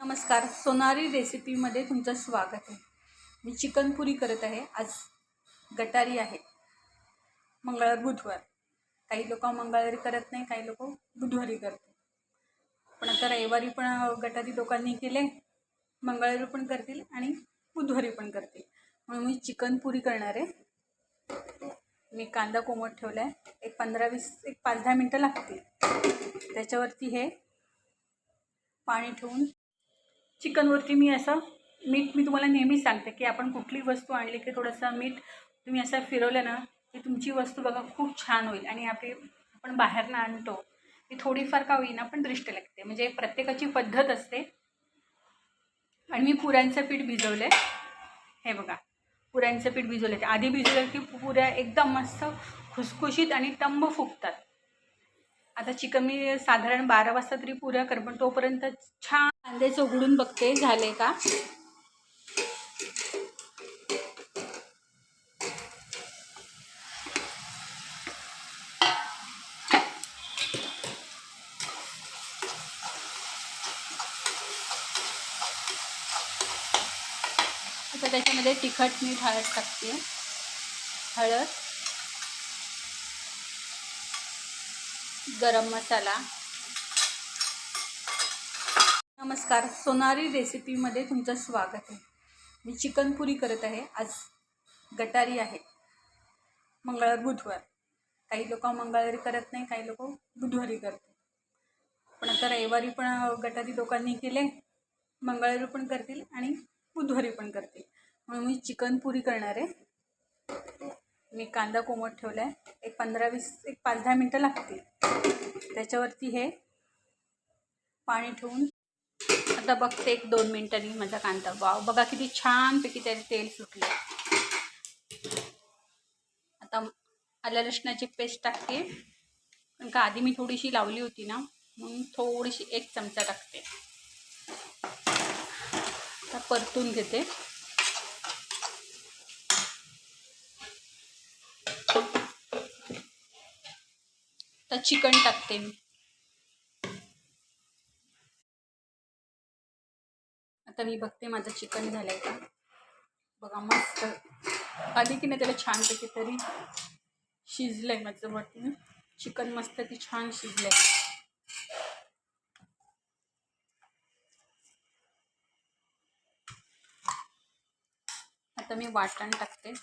नमस्कार, सोनारी रेसिपीमध्ये तुमचं स्वागत आहे। मी चिकन पुरी करत आहे। आज गटारी आहे, मंगळवार बुधवार। काही लोक मंगळवारी करत नाही, काही लोक बुधवारी करतात, पण आता रविवारी पण गटारी लोकांनी केले, मंगळवारी पण करतील आणि बुधवारी पण करतील, म्हणून मी चिकन पुरी करणार आहे। मी कांदा कोमट ठेवला आहे, एक 5-10 मिनटं लागतील। त्याच्यावरती हे पाणी ठेवून चिकनवरती मी असं मीठ, मी तुम्हाला नेहमी सांगते की आपण कुठली वस्तू आणली की थोडंसं मीठ तुम्ही असं फिरवलं ना की तुमची वस्तू बघा खूप छान होईल। आणि आपण बाहेरनं आणतो ती थोडीफार का होईना पण दृष्ट लागते, म्हणजे प्रत्येकाची पद्धत असते। आणि मी पुऱ्यांचं पीठ भिजवलं आहे, हे बघा पुऱ्यांचं पीठ भिजवलं आहे। आधी भिजवलं की पुऱ्या एकदम मस्त खुसखुशीत आणि टम्म फुगतात। आता चिकन मी साधारण 12 वाजता तरी पुऱ्या कर, पण तोपर्यंत छान कांद्याचं उघडून बघते झाले का। आता त्याच्यामध्ये तिखट मीठ हळद टाकते, हळद, गरम मसाला। नमस्कार, सोनारी रेसिपीमध्ये तुमचं स्वागत आहे। मी चिकन पुरी करत आहे। आज गटारी आहे, मंगळवार बुधवार। काही लोक मंगळवारी करत नाही, काही लोक बुधवारी करतात, पण आता रविवारी पण गटारी लोकांनी केले, मंगळवारी पण करतील आणि बुधवारी पण करतील, म्हणून मी चिकन पुरी करणार आहे। मी कांदा कोमट ठेवला आहे, एक 5-10 मिनटं लागतील। त्याच्यावरती हे पाणी ठेवून आता बघते 1-2 मिनटांनी माझा कांदा, वाव बघा किती छानपैकी त्याचे तेल सुटले। आता आलं लसणाची पेस्ट टाकते, कारण का आधी मी थोडीशी लावली होती ना, म्हणून थोडीशी 1 चमचा टाकते। आता परतून घेते। तर चिकन टाकते मी। आता मी बघते माझं चिकन झालंय का, बघा मस्त आधी की नाही त्याला छानपैकी तरी शिजलंय माझं वरती चिकन, मस्त की छान शिजलंय। आता मी वाटण टाकते,